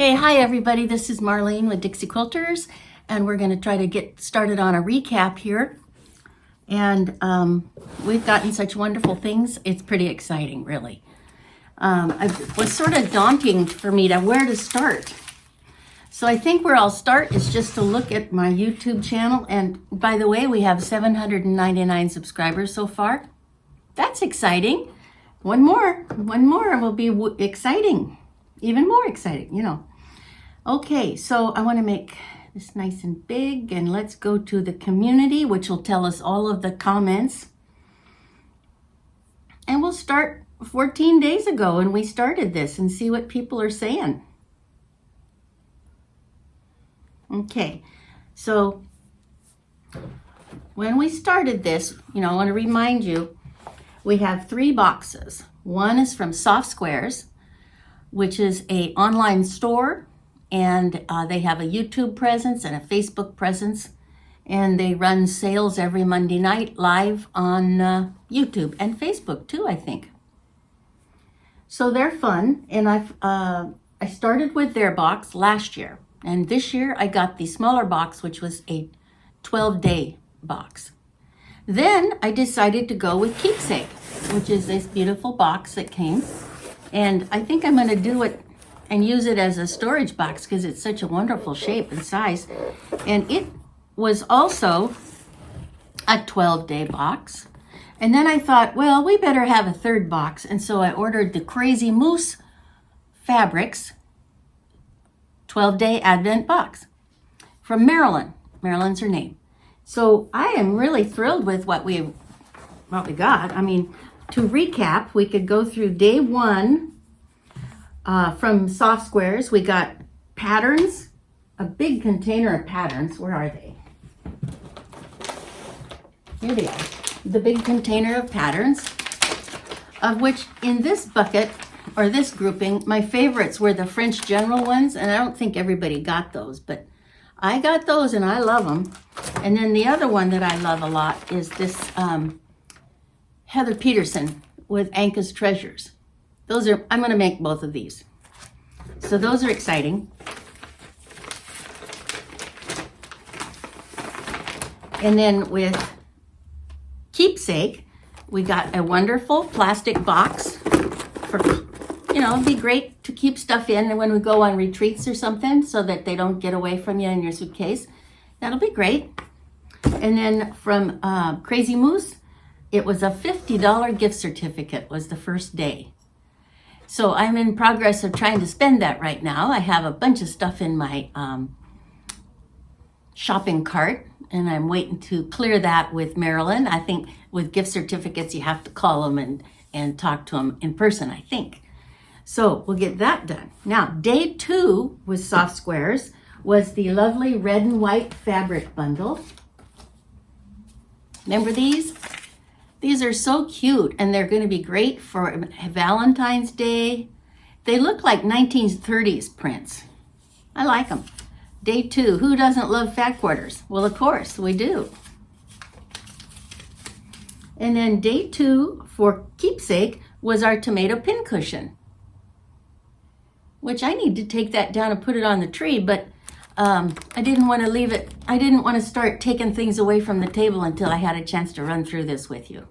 Okay, hi everybody, this is Marlene with Dixie Quilters, and we're going to try to get started on a recap here. And we've gotten such wonderful things, it's pretty exciting, really. It was sort of daunting for me to where to start. So I think where I'll start is just to look at my YouTube channel. And by the way, we have 799 subscribers so far. That's exciting. One more will be exciting. Even more exciting, you know. Okay, so I want to make this nice and big, and let's go to the community, which will tell us all of the comments. And we'll start 14 days ago when we started this and see what people are saying. Okay, so when we started this, you know, I want to remind you, we have 3 boxes. One is from Soft Squares, which is an online store, and they have a YouTube presence and a Facebook presence, and they run sales every Monday night live on YouTube and Facebook too, I think. So they're fun, and I started with their box last year, and this year I got the smaller box, which was a 12-day box. Then I decided to go with Keepsake, which is this beautiful box that came. And I think I'm going to do it and use it as a storage box because it's such a wonderful shape and size. And it was also a 12-day box. And then I thought, well, we better have a third box. And so I ordered the Crazymoosefabrics 12-day Advent box from Marilyn. Marilyn's her name. So I am really thrilled with what we got. I mean, to recap, we could go through day 1 from Soft Squares. We got patterns, a big container of patterns. Where are they? Here they are. The big container of patterns, of which in this bucket, or this grouping, my favorites were the French General ones, and I don't think everybody got those, but I got those and I love them. And then the other one that I love a lot is this Heather Peterson with Anka's Treasures. I'm going to make both of these. So those are exciting. And then with Keepsake, we got a wonderful plastic box for, you know, it'd be great to keep stuff in when we go on retreats or something so that they don't get away from you in your suitcase. That'll be great. And then from Crazy Moose, it was a $50 gift certificate was the first day. So I'm in progress of trying to spend that right now. I have a bunch of stuff in my shopping cart, and I'm waiting to clear that with Marilyn. I think with gift certificates, you have to call them and talk to them in person, I think. So we'll get that done. Now, day 2 with Soft Squares was the lovely red and white fabric bundle. Remember these? These are so cute, and they're going to be great for Valentine's Day. They look like 1930s prints. I like them. Day 2, who doesn't love fat quarters? Well, of course, we do. And then day 2 for Keepsake was our tomato pincushion, which I need to take that down and put it on the tree, but I didn't want to leave it. I didn't want to start taking things away from the table until I had a chance to run through this with you.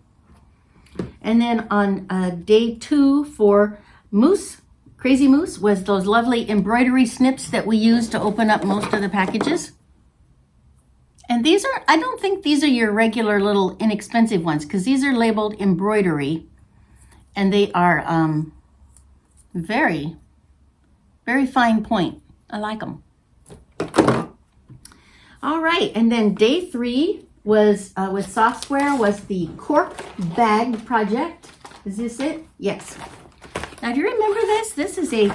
And then on day 2 for Crazy Moose was those lovely embroidery snips that we use to open up most of the packages. And these are, I don't think these are your regular little inexpensive ones, because these are labeled embroidery, and they are very, very fine point. I like them. All right, and then day 3 was with Soft Square was the cork bag project. Is this it? Yes. Now, do you remember this? This is a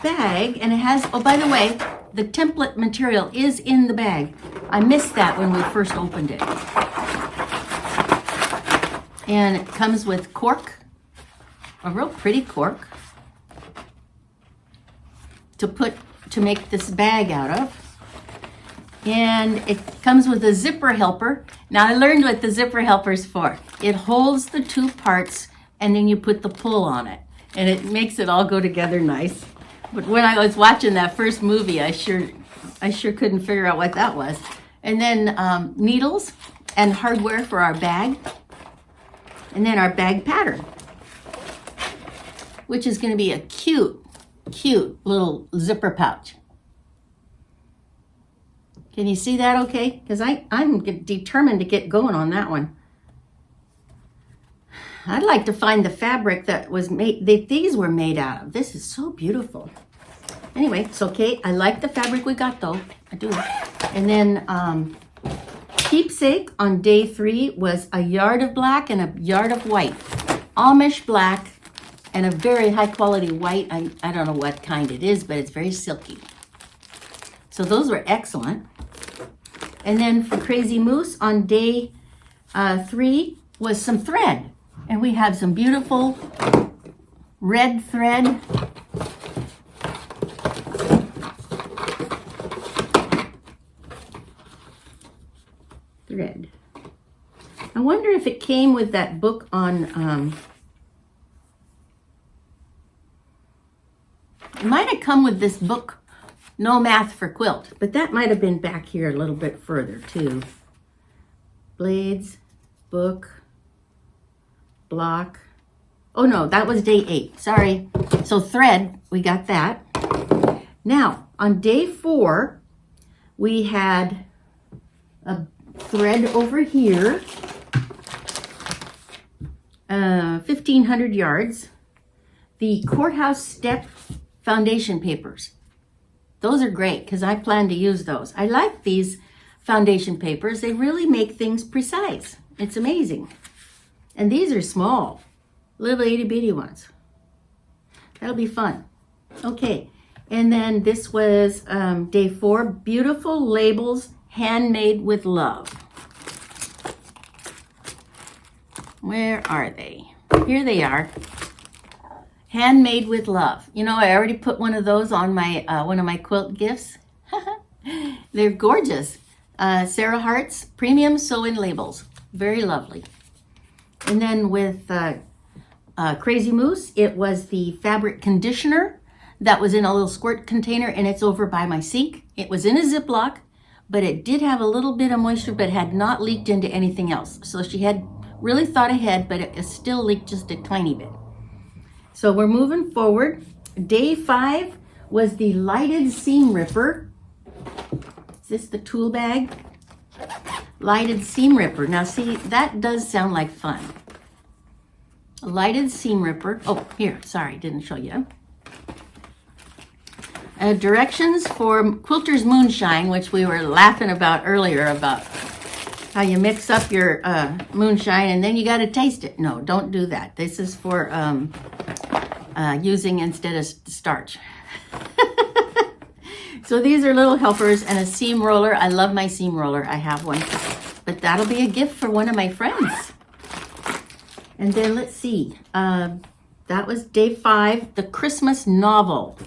bag, and it has, oh, by the way, the template material is in the bag. I missed that when we first opened it. And it comes with cork, a real pretty cork, to make this bag out of. And it comes with a zipper helper. Now, I learned what the zipper helper is for. It holds the 2 parts, and then you put the pull on it, and it makes it all go together nice. But when I was watching that first movie, I sure couldn't figure out what that was. And then needles and hardware for our bag. And then our bag pattern, which is going to be a cute, cute little zipper pouch. Can you see that okay? Because I'm determined to get going on that one. I'd like to find the fabric that was made, that these were made out of. This is so beautiful. Anyway, it's okay. I like the fabric we got though. I do. And then Keepsake on day 3 was a yard of black and a yard of white. Amish black and a very high quality white. I don't know what kind it is, but it's very silky. So those were excellent. And then for Crazy Moose on day 3 was some thread. And we have some beautiful red thread. Thread. I wonder if it came with that book on, it might have come with this book, No Math for Quilt, but that might have been back here a little bit further too. Blades, book, block. Oh no, that was day 8, sorry. So thread, we got that. Now, on day 4, we had a thread over here, 1,500 yards. The courthouse step foundation papers. Those are great because I plan to use those. I like these foundation papers. They really make things precise. It's amazing. And these are small, little itty bitty ones. That'll be fun. Okay, and then this was day 4, beautiful labels, handmade with love. Where are they? Here they are. Handmade with love. You know, I already put one of those on my one of my quilt gifts. They're gorgeous. Sarah Hart's premium sew-in labels. Very lovely. And then with Crazy Moose, it was the fabric conditioner that was in a little squirt container, and it's over by my sink. It was in a Ziploc, but it did have a little bit of moisture, but had not leaked into anything else. So she had really thought ahead, but it still leaked just a tiny bit. So we're moving forward. Day 5 was the lighted seam ripper. Is this the tool bag? Lighted seam ripper. Now see, that does sound like fun. A lighted seam ripper. Oh, here, sorry, didn't show you. Directions for Quilters Moonshine, which we were laughing about earlier, about how you mix up your moonshine and then you got to taste it. No, don't do that. This is for using instead of starch. So these are little helpers and a seam roller. I love my seam roller. I have one. But that'll be a gift for one of my friends. And then let's see. That was day 5, the Christmas novel.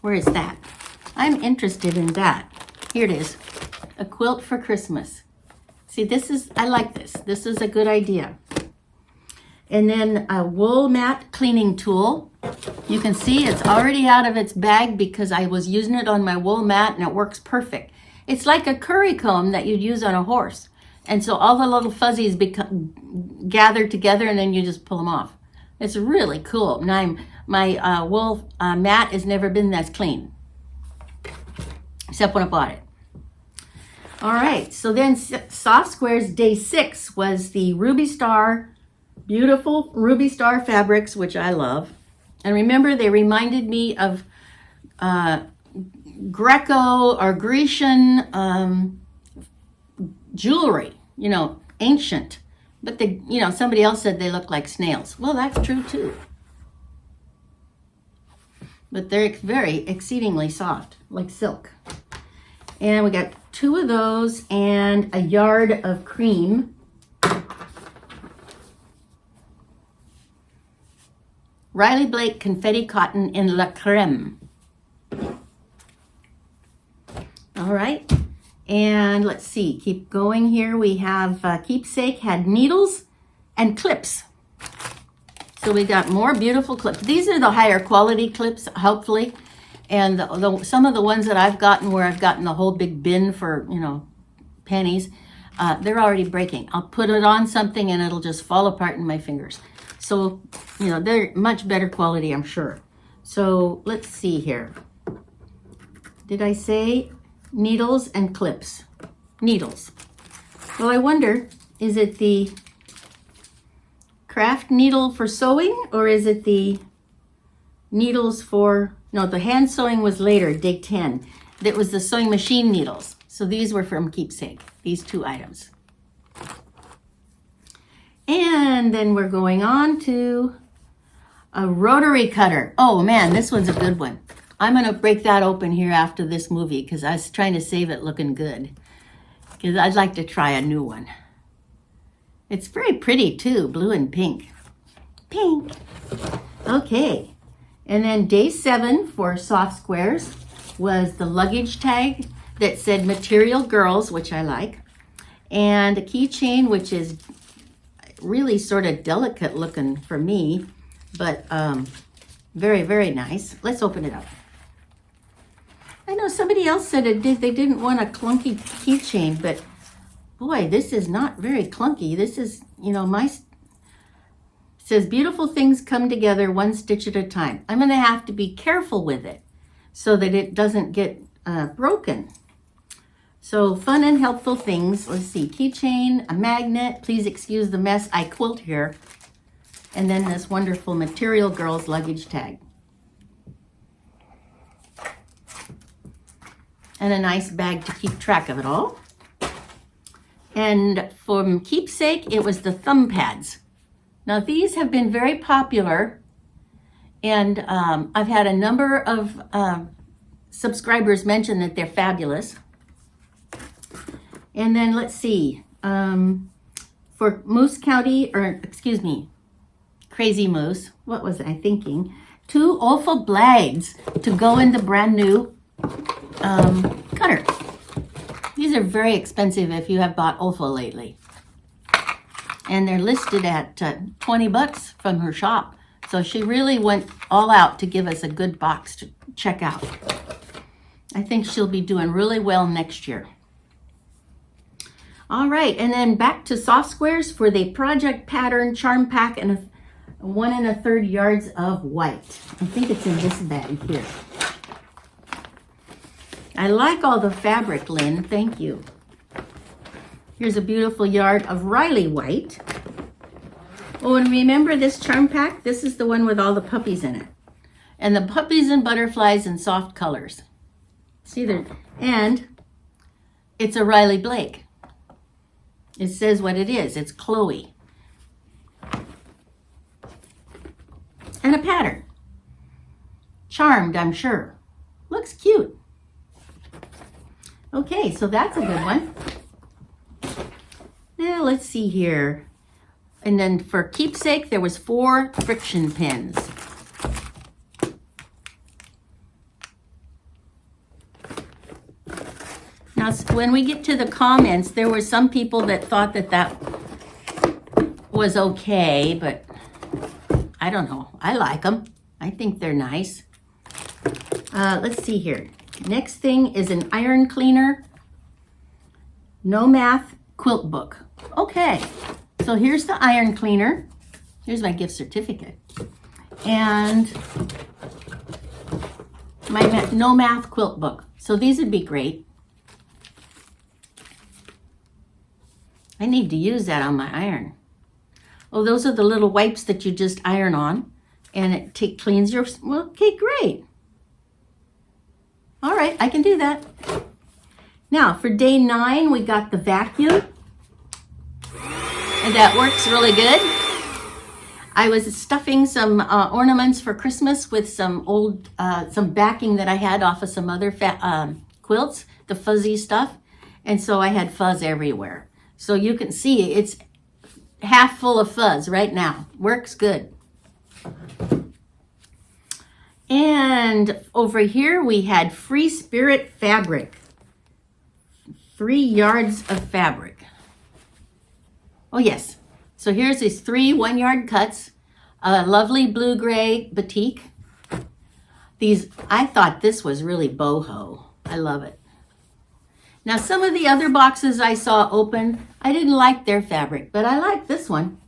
Where is that? I'm interested in that. Here it is. A quilt for Christmas. See, this is, I like this. This is a good idea. And then a wool mat cleaning tool. You can see it's already out of its bag because I was using it on my wool mat and it works perfect. It's like a curry comb that you'd use on a horse. And so all the little fuzzies gather together and then you just pull them off. It's really cool. Now my wool mat has never been this clean, except when I bought it. All right, so then Soft Squares day 6 was the Ruby Star, beautiful Ruby Star fabrics, which I love. And remember, they reminded me of Greco or Grecian jewelry, you know, ancient. But they, you know, somebody else said they look like snails. Well, that's true too. But they're very exceedingly soft, like silk. And we got 2 of those and a yard of cream. Riley Blake Confetti Cotton in La Creme. All right. And let's see, keep going here. We have Keepsake had needles and clips. So we got more beautiful clips. These are the higher quality clips, hopefully. And some of the ones that I've gotten where I've gotten the whole big bin for, pennies, they're already breaking. I'll put it on something and it'll just fall apart in my fingers. So, they're much better quality, I'm sure. So let's see here. Did I say needles and clips? Needles. Well, I wonder, is it the craft needle for sewing, or is it the needles for, no, the hand sewing was later, Dig 10. That was the sewing machine needles. So these were from Keepsake, these 2 items. And then we're going on to a rotary cutter. Oh man, this one's a good one. I'm gonna break that open here after this movie because I was trying to save it looking good. Because I'd like to try a new one. It's very pretty too, blue and pink. Pink. Okay. And then day 7 for soft squares was the luggage tag that said Material Girls, which I like. And a keychain, which is really sort of delicate looking for me, but very, very nice. Let's open it up. I know somebody else said they didn't want a clunky keychain, but boy, this is not very clunky. This is, it says beautiful things come together one stitch at a time. I'm going to have to be careful with it so that it doesn't get broken. So fun and helpful things. Let's see, keychain, a magnet. Please excuse the mess. I quilt here. And then this wonderful Material Girls luggage tag. And a nice bag to keep track of it all. And from Keepsake, it was the thumb pads. Now these have been very popular, and I've had a number of subscribers mention that they're fabulous. And then let's see, for Moose County, Crazy Moose, what was I thinking? 2 awful blades to go in the brand new cutter. These are very expensive if you have bought Olfa lately. And they're listed at $20 from her shop. So she really went all out to give us a good box to check out. I think she'll be doing really well next year. All right, and then back to soft squares for the project pattern charm pack and 1 1/3 yards of white. I think it's in this bag here. I like all the fabric, Lynn. Thank you. Here's a beautiful yard of Riley white. Oh, and remember this charm pack? This is the one with all the puppies in it. And the puppies and butterflies in soft colors. See there? And it's a Riley Blake. It says what it is. It's Chloe. And a pattern. Charmed, I'm sure. Looks cute. Okay, so that's a good one. Now let's see here. And then for Keepsake, there was 4 friction pins. Now, when we get to the comments, there were some people that thought that was okay, but I don't know. I like them. I think they're nice. Let's see here. Next thing is an iron cleaner. No Math quilt book. Okay, so here's the iron cleaner. Here's my gift certificate. And my No Math quilt book. So these would be great. I need to use that on my iron. Oh, those are the little wipes that you just iron on, and it cleans your, well, okay, great. All right, I can do that. Now, for day 9, we got the vacuum, and that works really good. I was stuffing some ornaments for Christmas with some old, some backing that I had off of some other quilts, the fuzzy stuff, and so I had fuzz everywhere. So you can see it's half full of fuzz right now. Works good. And over here we had Free Spirit fabric. 3 yards of fabric. Oh yes. So here's these 3 1-yard cuts. A lovely blue-gray batik. I thought this was really boho. I love it. Now, some of the other boxes I saw open, I didn't like their fabric, but I like this one.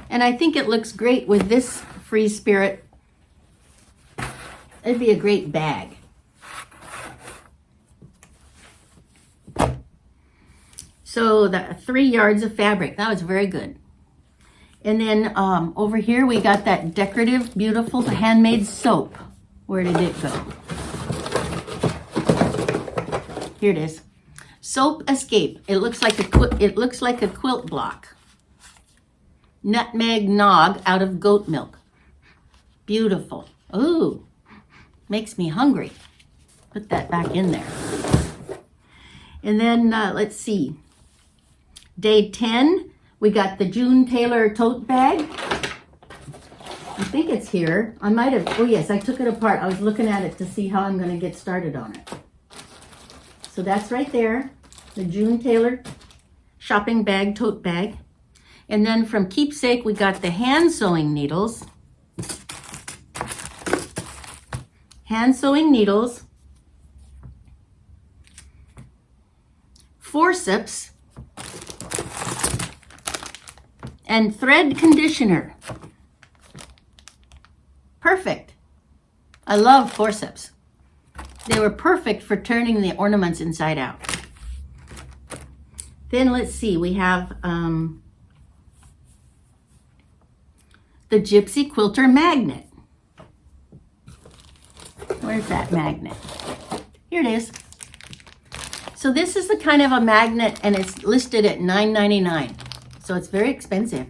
And I think it looks great with this Free Spirit. It'd be a great bag. So the 3 yards of fabric, that was very good. And then over here we got that decorative, beautiful handmade soap. Where did it go? Here it is. Soap Escape. It looks like a quilt block. Nutmeg Nog out of goat milk. Beautiful. Ooh, makes me hungry. Put that back in there. And then let's see. Day 10, we got the June Taylor tote bag. I think it's here. I might have, oh yes, I took it apart. I was looking at it to see how I'm going to get started on it. So that's right there, the June Taylor shopping bag, tote bag. And then from Keepsake, we got the hand sewing needles. Hand sewing needles. Forceps. And thread conditioner. Perfect. I love forceps. They were perfect for turning the ornaments inside out. Then let's see, we have the Gypsy Quilter magnet. Where's that magnet? Here it is. So this is the kind of a magnet, and it's listed at $9.99. So it's very expensive.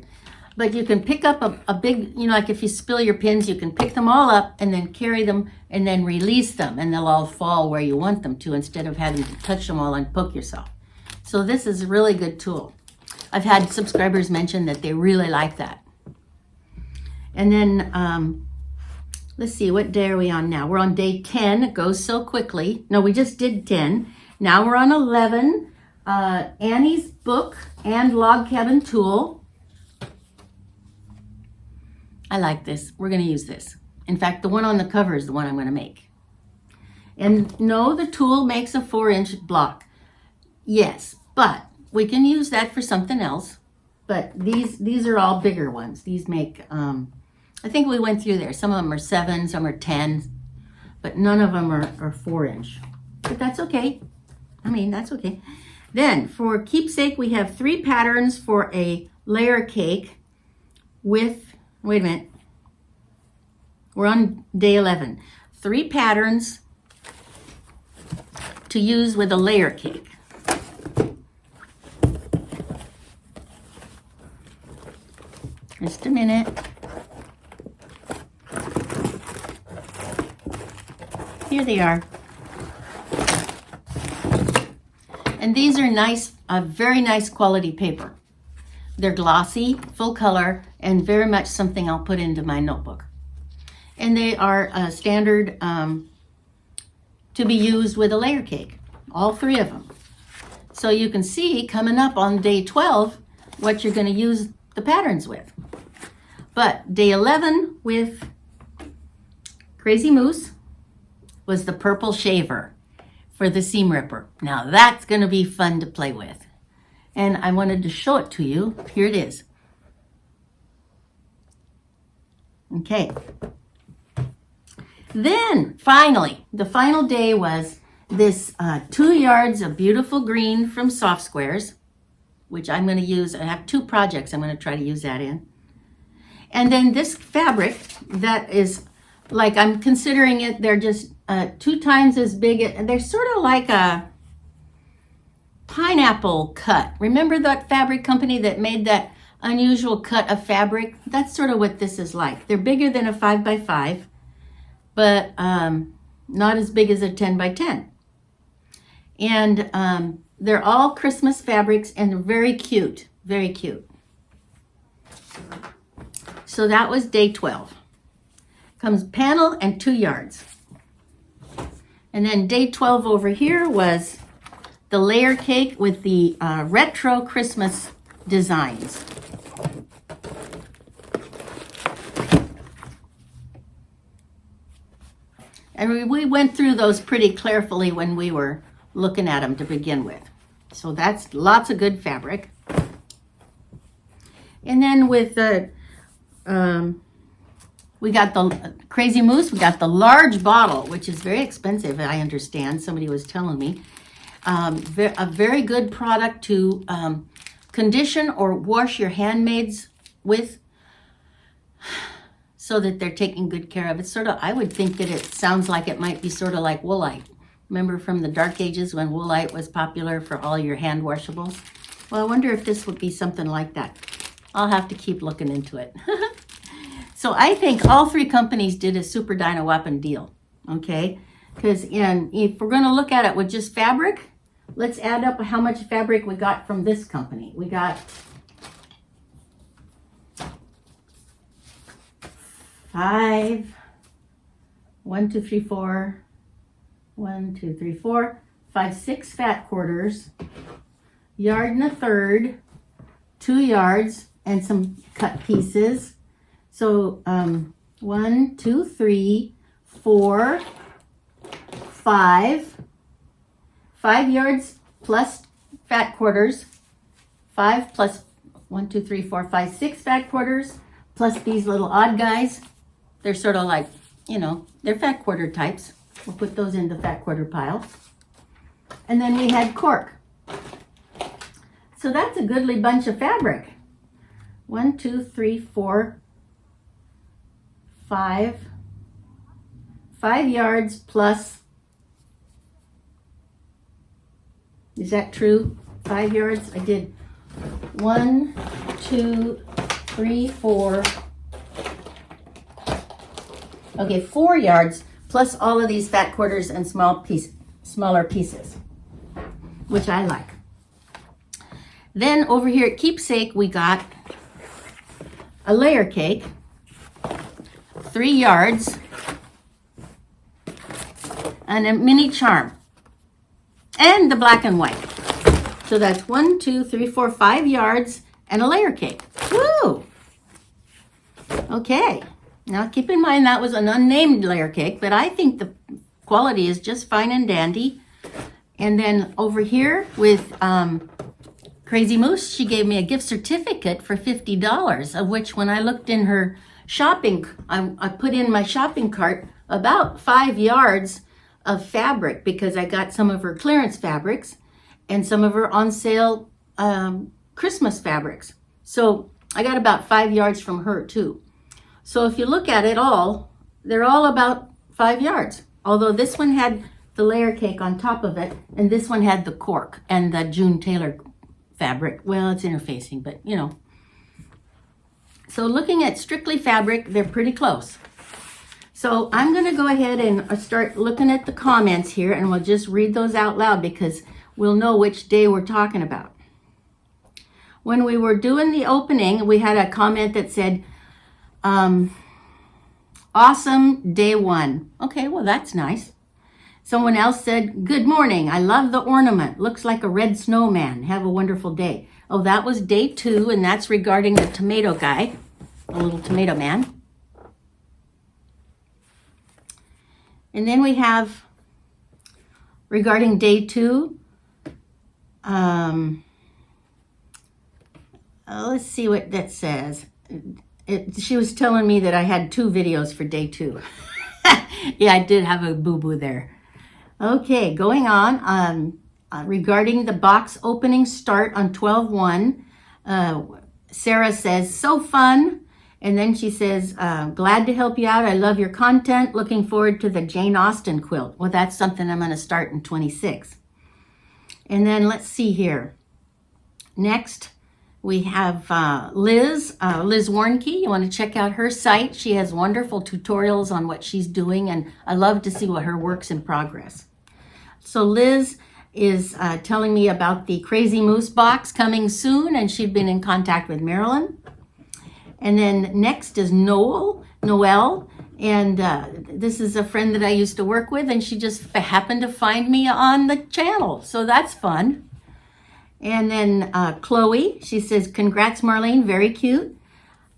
But you can pick up a big, like if you spill your pins, you can pick them all up and then carry them and then release them, and they'll all fall where you want them to instead of having to touch them all and poke yourself. So this is a really good tool. I've had subscribers mention that they really like that. And then, let's see, what day are we on now? We're on day 10. It goes so quickly. No, we just did 10. Now we're on 11. Annie's book and log cabin tool. I like this. We're going to use this. In fact, the one on the cover is the one I'm going to make. And no, the tool makes a 4-inch block. Yes, but we can use that for something else. But these are all bigger ones. These make, I think we went through there. Some of them are 7, some are 10, but none of them are 4-inch. But that's okay. I mean, that's okay. Then for Keepsake, we have 3 patterns for a layer cake with, wait a minute, we're on day 11. 3 patterns to use with a layer cake. Just a minute. Here they are. And these are nice, very nice quality paper. They're glossy, full color, and very much something I'll put into my notebook. And they are standard to be used with a layer cake, all 3 of them. So you can see coming up on day 12 what you're going to use the patterns with. But day 11 with Crazy Moose was the purple shaver for the seam ripper. Now that's going to be fun to play with. And I wanted to show it to you. Here it is. Okay. Then finally, the final day was this 2 yards of beautiful green from Soft Squares, which I'm going to use. I have 2 projects I'm going to try to use that in. And then this fabric that is like, I'm considering it, they're just 2 times as big. They're sort of like a pineapple cut. Remember that fabric company that made that unusual cut of fabric? That's sort of what this is like. They're bigger than a 5x5, but not as big as a 10x10. And they're all Christmas fabrics and very cute, very cute. So that was day 12. Comes panel and 2 yards. And then day 12 over here was the layer cake with the retro Christmas designs. And we went through those pretty carefully when we were looking at them to begin with. So that's lots of good fabric. And then with the, we got the Crazy Moose, we got the large bottle, which is very expensive, I understand. Somebody was telling me. A very good product to condition or wash your handmaids with so that they're taking good care of it. Sort of, I would think that it sounds like it might be sort of like Woolite. Remember from the dark ages when Woolite was popular for all your hand washables? Well, I wonder if this would be something like that. I'll have to keep looking into it. So I think all three companies did a super dyno weapon deal, okay? Because if we're gonna look at it with just fabric, let's add up how much fabric we got from this company. We got 5, 1, 2, 3, 4, 1, 2, 3, 4, 5, 6 fat quarters, yard and a third, 2 yards, and some cut pieces. So 1, 2, 3, 4, 5 yards plus fat quarters, 5 plus 1, 2, 3, 4, 5, 6 fat quarters, plus these little odd guys. They're sort of like, you know, they're fat quarter types. We'll put those in the fat quarter pile. And then we had cork. So that's a goodly bunch of fabric. 1, 2, 3, 4, 5 yards plus, is that true? 5 yards? I did 1, 2, 3, 4. Okay, 4 yards plus all of these fat quarters and smaller pieces, which I like. Then over here at Keepsake, we got a layer cake, 3 yards, and a mini charm, and the black and white. So that's 1, 2, 3, 4, 5 yards and a layer cake. Woo! Okay, now keep in mind that was an unnamed layer cake, but I think the quality is just fine and dandy. And then over here with Crazy Moose, she gave me a gift certificate for $50, of which when I looked in her shopping, I put in my shopping cart about 5 yards of fabric because I got some of her clearance fabrics and some of her on sale Christmas fabrics. So I got about 5 yards from her too. So if you look at it all, they're all about 5 yards. Although this one had the layer cake on top of it, and this one had the cork and the June Taylor fabric. Well, it's interfacing, but you know. So looking at strictly fabric, they're pretty close. So I'm going to go ahead and start looking at the comments here, and we'll just read those out loud because we'll know which day we're talking about. When we were doing the opening, we had a comment that said, awesome day 1. Okay, well, that's nice. Someone else said, good morning. I love the ornament. Looks like a red snowman. Have a wonderful day. Oh, that was day 2, and that's regarding the tomato guy, the little tomato man. And then we have, regarding day 2, let's see what that says. She was telling me that I had 2 videos for day 2. Yeah, I did have a boo-boo there. Okay, going on, regarding the box opening start on 12/1, Sarah says, so fun. And then she says, glad to help you out. I love your content. Looking forward to the Jane Austen quilt. Well, that's something I'm going to start in 26. And then let's see here. Next, we have Liz Warnke. You want to check out her site. She has wonderful tutorials on what she's doing, and I love to see what her work's in progress. So Liz is telling me about the Crazy Moose box coming soon, and she'd been in contact with Marilyn. And then next is Noelle, and this is a friend that I used to work with, and she just happened to find me on the channel, so that's fun. And then Chloe, she says, congrats, Marlene, very cute.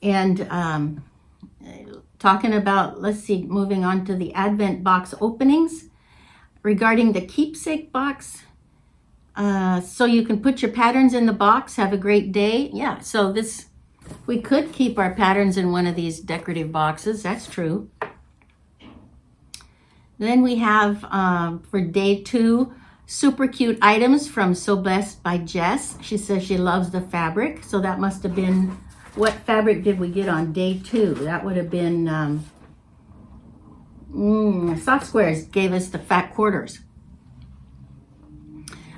And talking about, let's see, moving on to the Advent box openings. Regarding the Keepsake box, so you can put your patterns in the box. Have a great day. Yeah, so we could keep our patterns in one of these decorative boxes. That's true. Then we have, for day 2, super cute items from So Blessed by Jess. She says she loves the fabric. So that must have been, what fabric did we get on day 2? That would have been, Soft Squares gave us the fat quarters.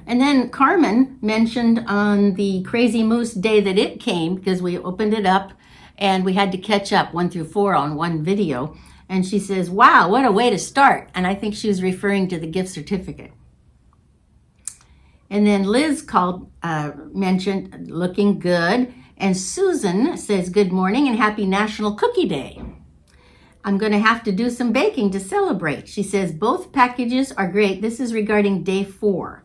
And then Carmen mentioned on the Crazy Moose day that it came, because we opened it up and we had to catch up 1 through 4 on one video. And she says, wow, what a way to start. And I think she was referring to the gift certificate. And then Liz mentioned looking good. And Susan says, good morning and happy National Cookie Day. I'm going to have to do some baking to celebrate. She says, both packages are great. This is regarding day 4.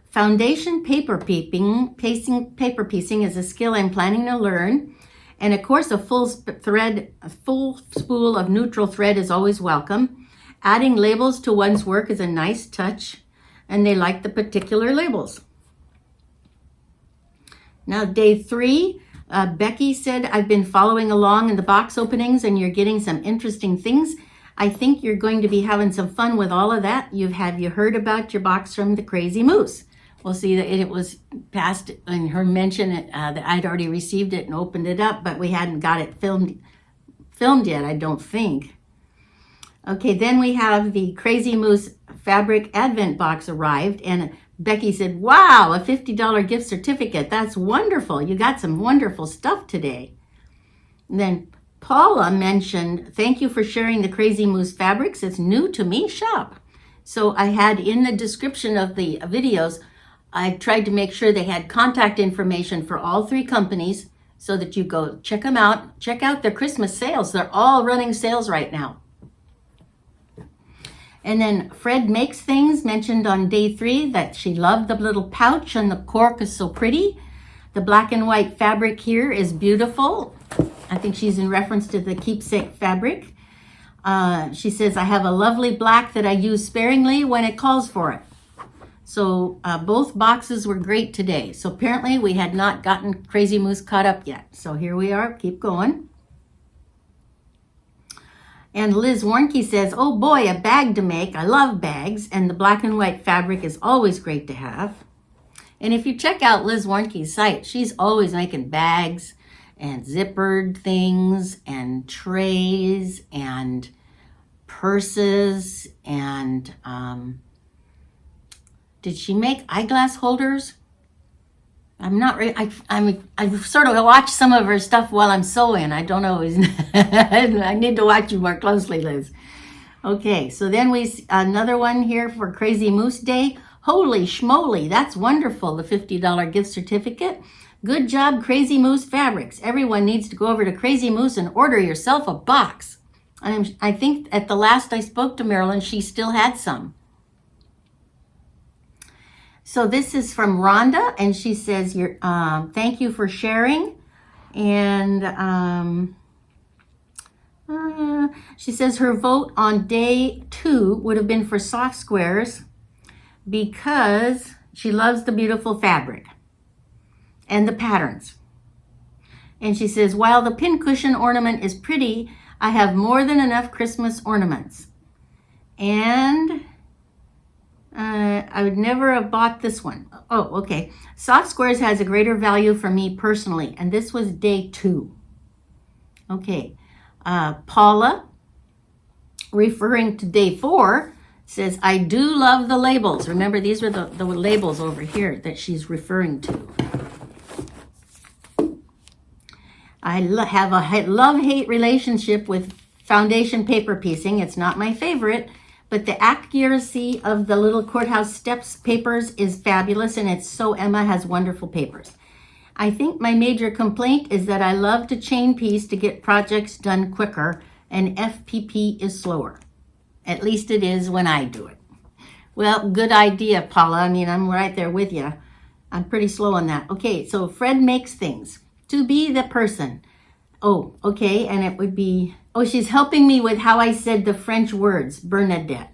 Foundation paper piecing is a skill I'm planning to learn. And of course, a full spool of neutral thread is always welcome. Adding labels to one's work is a nice touch, and they like the particular labels. Now, day 3, Becky said, I've been following along in the box openings and you're getting some interesting things. I think you're going to be having some fun with all of that. Have you heard about your box from the Crazy Moose? We'll see that it was passed in her mention that I'd already received it and opened it up, but we hadn't got it filmed yet, I don't think. Okay, then we have the Crazy Moose fabric Advent box arrived, and Becky said, wow, a $50 gift certificate. That's wonderful. You got some wonderful stuff today. And then Paula mentioned, thank you for sharing the Crazy Moose fabrics. It's new to me shop. So I had in the description of the videos, I tried to make sure they had contact information for all 3 companies so that you go check them out. Check out their Christmas sales. They're all running sales right now. And then Fred Makes Things mentioned on day 3 that she loved the little pouch and the cork is so pretty. The black and white fabric here is beautiful. I think she's in reference to the Keepsake fabric. She says, I have a lovely black that I use sparingly when it calls for it. So both boxes were great today. So apparently we had not gotten Crazy Moose caught up yet. So here we are, keep going. And Liz Warnke says, oh boy, a bag to make. I love bags, and the black and white fabric is always great to have. And if you check out Liz Warnke's site, she's always making bags and zippered things and trays and purses and did she make eyeglass holders? I'm not really, I sort of watch some of her stuff while I'm sewing. I don't always, I need to watch you more closely, Liz. Okay, so then another one here for Crazy Moose Day. Holy schmoly, that's wonderful, the $50 gift certificate. Good job, Crazy Moose Fabrics. Everyone needs to go over to Crazy Moose and order yourself a box. I think at the last I spoke to Marilyn, she still had some. So this is from Rhonda, and she says, thank you for sharing. And she says her vote on day 2 would have been for soft squares because she loves the beautiful fabric and the patterns. And she says, while the pincushion ornament is pretty, I have more than enough Christmas ornaments. And I would never have bought this one. Oh, okay. Soft Squares has a greater value for me personally, and this was day 2. Okay. Paula, referring to day 4, says, I do love the labels. Remember, these were the labels over here that she's referring to. I have a love-hate relationship with foundation paper piecing. It's not my favorite, but the accuracy of the little courthouse steps papers is fabulous, and it's so Emma has wonderful papers. I think my major complaint is that I love to chain piece to get projects done quicker, and FPP is slower. At least it is when I do it. Well, good idea, Paula. I mean, I'm right there with you. I'm pretty slow on that. Okay, so Fred Makes Things. To be the person. Oh, okay, and it would be, oh, she's helping me with how I said the French words, Bernadette.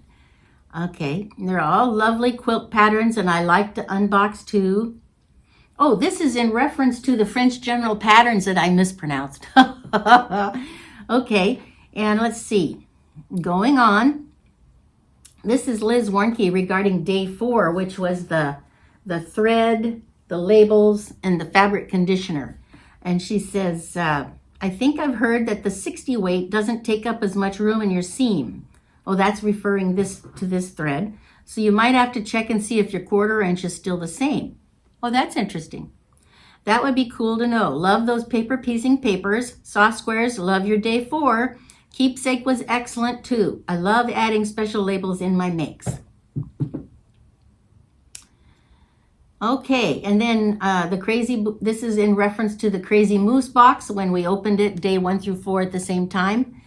Okay, they're all lovely quilt patterns, and I like to unbox too. Oh, this is in reference to the French general patterns that I mispronounced. Okay, and let's see. Going on. This is Liz Warnke regarding day 4, which was the thread, the labels, and the fabric conditioner. And she says, I think I've heard that the 60 weight doesn't take up as much room in your seam. Oh, that's referring to this thread. So you might have to check and see if your 1/4 inch is still the same. Oh, that's interesting. That would be cool to know. Love those paper piecing papers. Soft squares, love your day 4. Keepsake was excellent too. I love adding special labels in my makes. Okay, and then this is in reference to the Crazy Moose box when we opened it day 1 through 4 at the same time.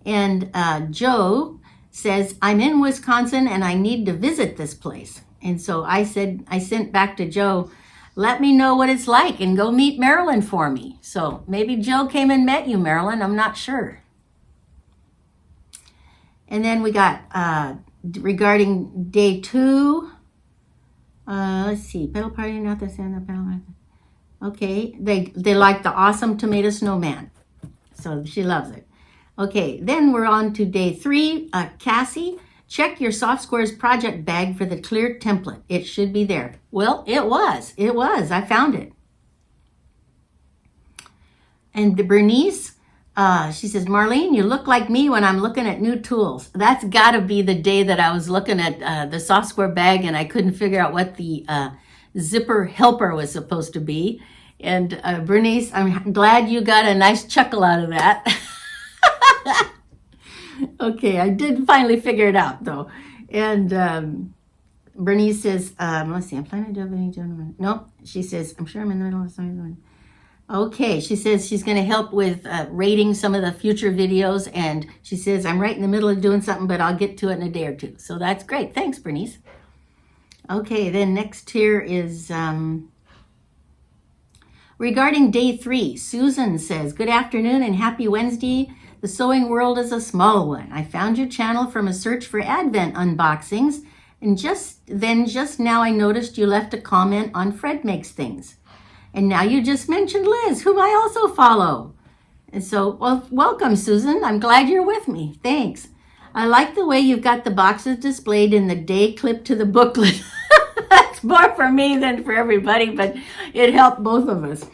And Joe says, I'm in Wisconsin and I need to visit this place. And so I sent back to Joe, let me know what it's like and go meet Marilyn for me. So maybe Joe came and met you, Marilyn. I'm not sure. And then we got regarding day 2. Let's see, pedal party, not the sand, the pedal. Okay, they like the awesome tomato snowman. So she loves it. Okay, then we're on to day 3. Cassie, check your Soft Squares project bag for the clear template. It should be there. Well, it was. I found it. And the Bernice, she says, Marlene, you look like me when I'm looking at new tools. That's got to be the day that I was looking at the Soft Square bag and I couldn't figure out what the zipper helper was supposed to be. And Bernice, I'm glad you got a nice chuckle out of that. Okay, I did finally figure it out though. And Bernice says, let's see, I'm planning to do any gentlemen. No, she says, I'm sure I'm in the middle of something. Okay, she says she's going to help with rating some of the future videos, and she says, I'm right in the middle of doing something, but I'll get to it in a day or 2. So that's great. Thanks, Bernice. Okay, then next here is regarding day 3. Susan says, good afternoon and happy Wednesday. The sewing world is a small one. I found your channel from a search for Advent unboxings, and just now I noticed you left a comment on Fred Makes Things. And now you just mentioned Liz, whom I also follow. And so, well, welcome, Susan. I'm glad you're with me. Thanks. I like the way you've got the boxes displayed in the day clip to the booklet. That's more for me than for everybody, but it helped both of us.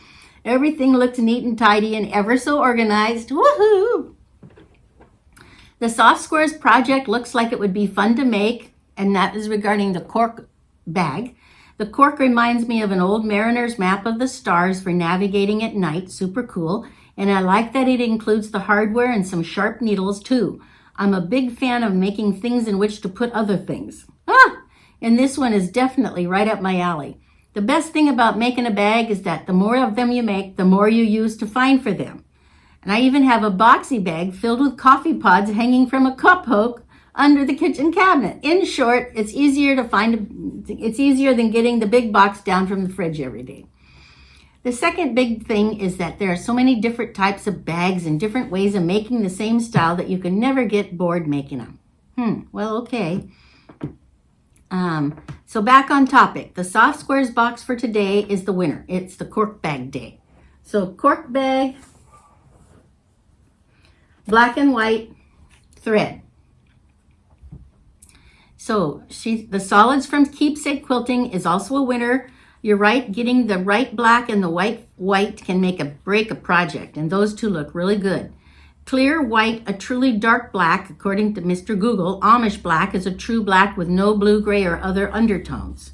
Everything looks neat and tidy and ever so organized. Woohoo! The Soft Squares project looks like it would be fun to make, and that is regarding the cork bag. The cork reminds me of an old mariner's map of the stars for navigating at night. Super cool. And I like that it includes the hardware and some sharp needles too. I'm a big fan of making things in which to put other things. And this one is definitely right up my alley. The best thing about making a bag is that the more of them you make, the more you use to find for them. And I even have a boxy bag filled with coffee pods hanging from a cup hook under the kitchen cabinet. In short, it's easier than getting the big box down from the fridge every day. The second big thing is that there are so many different types of bags and different ways of making the same style that you can never get bored making them. Well, okay. So back on topic. The Soft Squares box for today is the winner. It's the cork bag day. So cork bag, black and white thread. So the solids from Keepsake Quilting is also a winner. You're right, getting the right black and the white can break a project, and those two look really good. Clear white, a truly dark black, according to Mr. Google. Amish black is a true black with no blue, gray, or other undertones.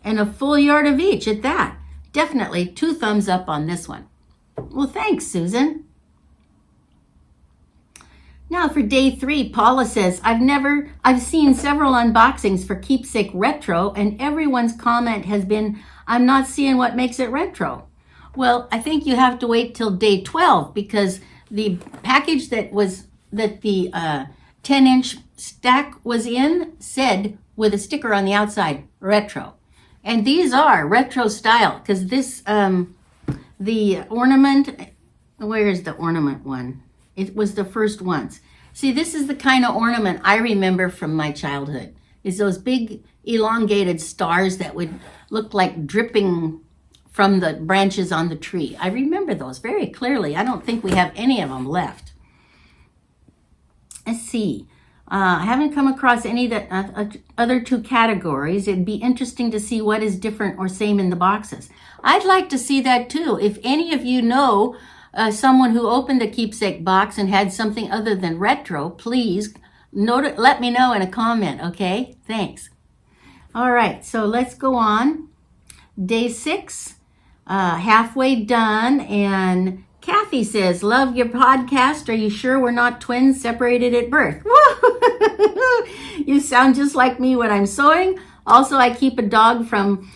And a full yard of each at that. Definitely 2 thumbs up on this one. Well, thanks, Susan. Now for day 3, Paula says, I've seen several unboxings for Keepsake Retro, and everyone's comment has been, I'm not seeing what makes it retro. Well, I think you have to wait till day 12 because the package that the 10-inch stack was in said with a sticker on the outside, retro. And these are retro style because this, the ornament Where's the ornament one? It was the first ones. See, this is the kind of ornament I remember from my childhood. Is those big elongated stars that would look like dripping from the branches on the tree. I remember those very clearly. I don't think we have any of them left. Let's see. I haven't come across any that other two categories. It'd be interesting to see what is different or same in the boxes. I'd like to see that too. If any of you know someone who opened a keepsake box and had something other than retro, please let me know in a comment, okay? Thanks. All right, so let's go on. Day 6, halfway done, and Kathy says, love your podcast. Are you sure we're not twins separated at birth? You sound just like me when I'm sewing. Also, I keep a dog from,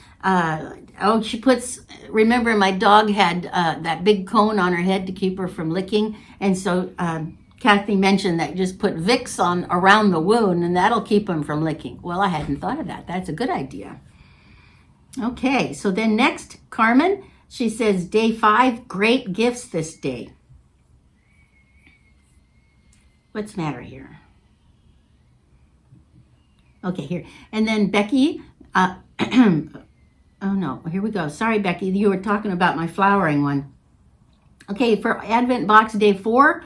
she puts, remember my dog had that big cone on her head to keep her from licking. And so Kathy mentioned that just put Vicks on around the wound and that'll keep him from licking. Well, I hadn't thought of that. That's a good idea. Okay, so then next, Carmen, she says, day 5, great gifts this day. What's the matter here? Okay, here. And then Becky, oh no, here we go. Sorry, Becky, you were talking about my flowering one. Okay, for Advent Box Day 4,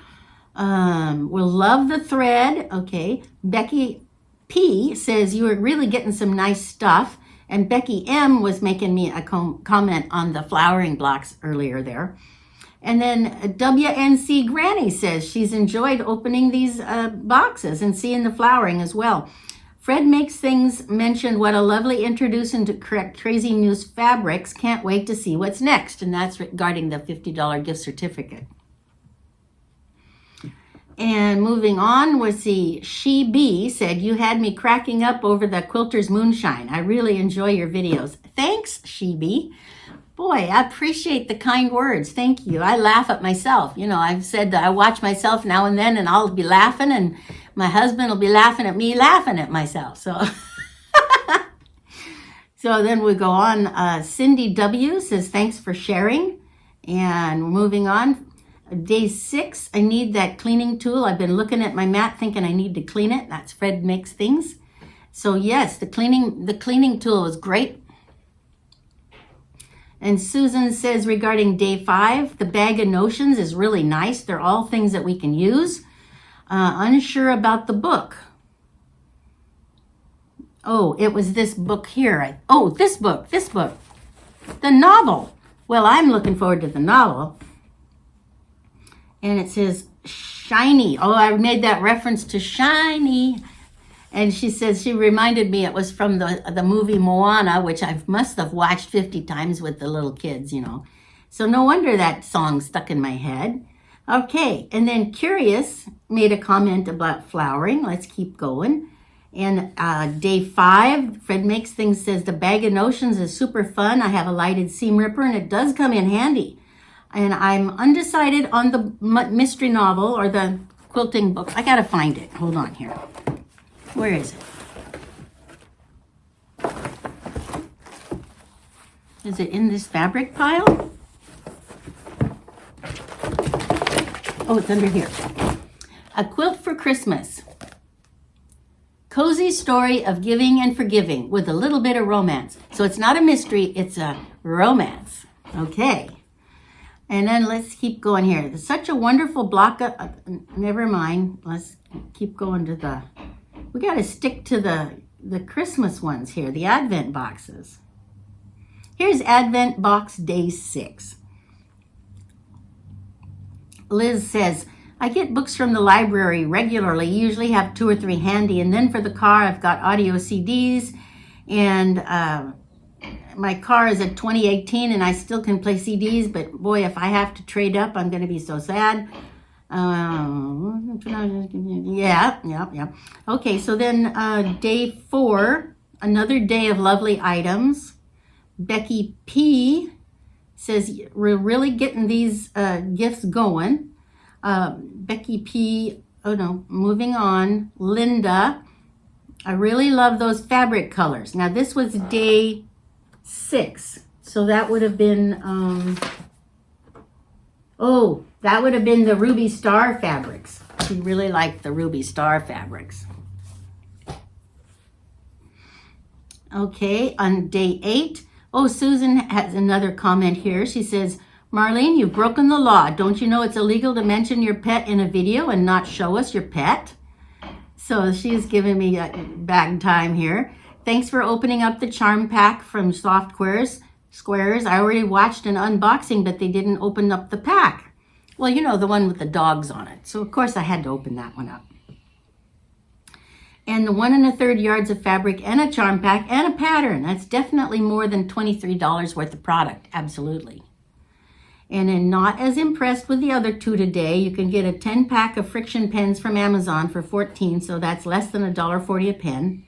we'll love the thread. Okay, Becky P says, you are really getting some nice stuff. And Becky M was making me a comment on the flowering blocks earlier there. And then WNC Granny says she's enjoyed opening these boxes and seeing the flowering as well. Fred Makes Things mentioned what a lovely introduction to Crazymoosefabrics. Can't wait to see what's next. And that's regarding the $50 gift certificate. And moving on, we'll see, She Bee said, you had me cracking up over the Quilters Moonshine. I really enjoy your videos. Thanks, She Bee. Boy, I appreciate the kind words. Thank you. I laugh at myself. You know, I've said that I watch myself now and then and I'll be laughing and my husband will be laughing at me laughing at myself. So, so then we go on. Cindy W says, thanks for sharing. And we're moving on. Day 6, I need that cleaning tool. I've been looking at my mat thinking I need to clean it. That's Fred Makes Things. So yes, the cleaning tool is great. And Susan says regarding day 5, the bag of notions is really nice. They're all things that we can use. Unsure about the book. Oh, it was this book here. This book. The novel. Well, I'm looking forward to the novel. And it says shiny. Oh, I made that reference to shiny. And she says she reminded me it was from the movie Moana, which I must have watched 50 times with the little kids, you know. So no wonder that song stuck in my head. Okay, and then Curious made a comment about flowering. Let's keep going. And day 5, Fred Makes Things says the bag of notions is super fun. I have a lighted seam ripper and it does come in handy. And I'm undecided on the mystery novel or the quilting book. I gotta find it. Hold on here. Where is it? Is it in this fabric pile? Oh, it's under here. A Quilt for Christmas. Cozy story of giving and forgiving with a little bit of romance. So it's not a mystery, it's a romance. Okay. And then let's keep going here. It's such a wonderful block of, never mind. Let's keep going to we got to stick to the Christmas ones here, the Advent boxes. Here's Advent Box Day 6. Liz says, I get books from the library regularly, usually have 2 or 3 handy. And then for the car, I've got audio CDs and my car is a 2018 and I still can play CDs, but boy, if I have to trade up, I'm going to be so sad. Yeah. Okay, so then day 4, another day of lovely items. Becky P says, we're really getting these gifts going. Becky P, moving on. Linda, I really love those fabric colors. Now this was day 6, so that would have been, That would have been the Ruby Star fabrics. She really liked the Ruby Star fabrics. Okay, on day 8. Oh, Susan has another comment here. She says, Marlene, you've broken the law. Don't you know it's illegal to mention your pet in a video and not show us your pet? So she's giving me a bag time here. Thanks for opening up the charm pack from Soft Squares. I already watched an unboxing, but they didn't open up the pack. Well, you know, the one with the dogs on it. So of course I had to open that one up. And the 1 1/3 yards of fabric and a charm pack and a pattern. That's definitely more than $23 worth of product. Absolutely. And then not as impressed with the other 2 today. You can get a 10-pack of friction pens from Amazon for $14, so that's less than $1.40 a pen.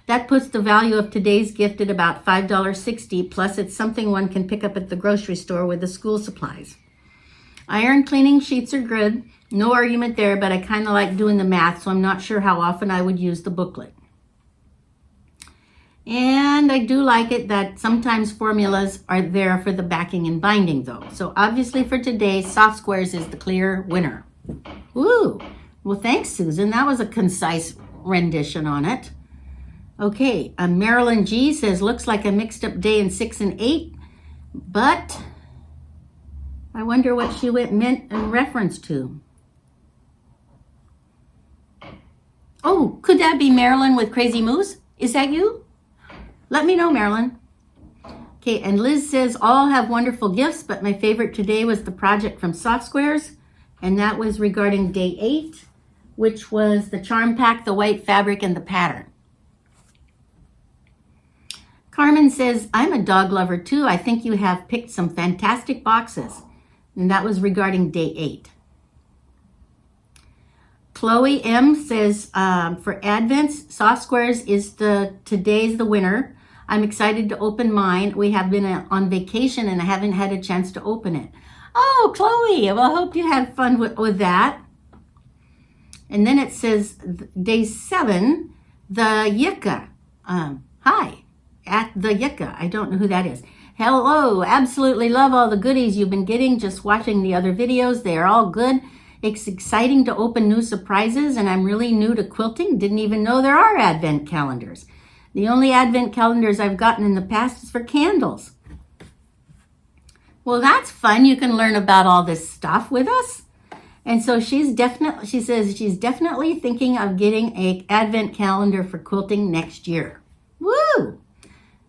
That puts the value of today's gift at about $5.60, plus it's something one can pick up at the grocery store with the school supplies. Iron cleaning sheets are good. No argument there, but I kind of like doing the math, so I'm not sure how often I would use the booklet. And I do like it that sometimes formulas are there for the backing and binding though. So obviously for today, Soft Squares is the clear winner. Woo! Well, thanks, Susan. That was a concise rendition on it. Okay, Marilyn G says, looks like a mixed up day in 6 and 8, but I wonder what she meant in reference to. Oh, could that be Marilyn with Crazy Moose? Is that you? Let me know, Marilyn. Okay, and Liz says, all have wonderful gifts, but my favorite today was the project from Soft Squares, and that was regarding day 8, which was the charm pack, the white fabric, and the pattern. Carmen says, I'm a dog lover too. I think you have picked some fantastic boxes, and that was regarding day 8. Chloe M says, for Advents, Soft Squares is today's the winner. I'm excited to open mine. We have been on vacation and I haven't had a chance to open it. Oh, Chloe, well, I hope you had fun with that. And then it says, day 7, the Yika. Hi, at the Yika. I don't know who that is. Hello, absolutely love all the goodies you've been getting. Just watching the other videos, they are all good. It's exciting to open new surprises, and I'm really new to quilting. Didn't even know there are advent calendars. The only advent calendars I've gotten in the past is for candles. Well, that's fun. You can learn about all this stuff with us. And so she says she's definitely thinking of getting an advent calendar for quilting next year. Woo!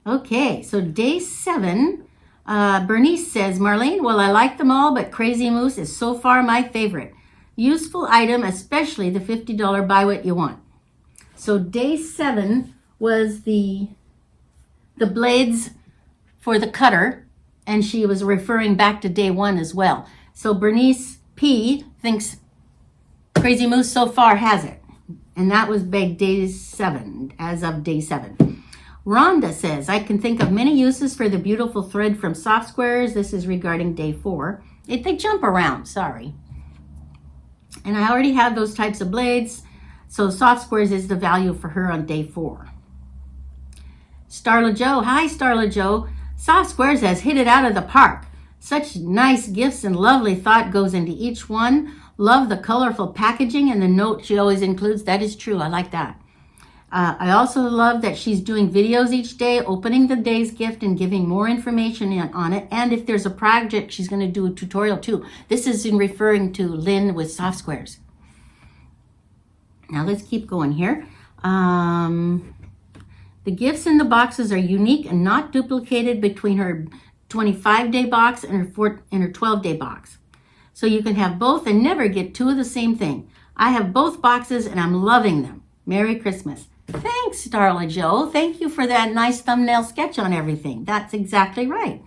Okay, so day 7, Bernice says, Marlene, well, I like them all, but Crazy Moose is so far my favorite. Useful item, especially the $50 buy what you want. So day 7 was the blades for the cutter, and she was referring back to day 1 as well. So Bernice P thinks Crazy Moose so far has it, and that was big day 7, as of day 7. Rhonda says, I can think of many uses for the beautiful thread from Soft Squares. This is regarding day 4. They jump around, sorry. And I already have those types of blades, so Soft Squares is the value for her on day 4. Starla Joe, hi Starla Joe. Soft Squares has hit it out of the park. Such nice gifts and lovely thought goes into each one. Love the colorful packaging and the note she always includes. That is true, I like that. I also love that she's doing videos each day, opening the day's gift and giving more information on it. And if there's a project, she's going to do a tutorial too. This is in referring to Lynn with Soft Squares. Now let's keep going here. The gifts in the boxes are unique and not duplicated between her 25-day box and her 12-day box. So you can have both and never get 2 of the same thing. I have both boxes and I'm loving them. Merry Christmas. Thanks, Starla Joe. Thank you for that nice thumbnail sketch on everything. That's exactly right.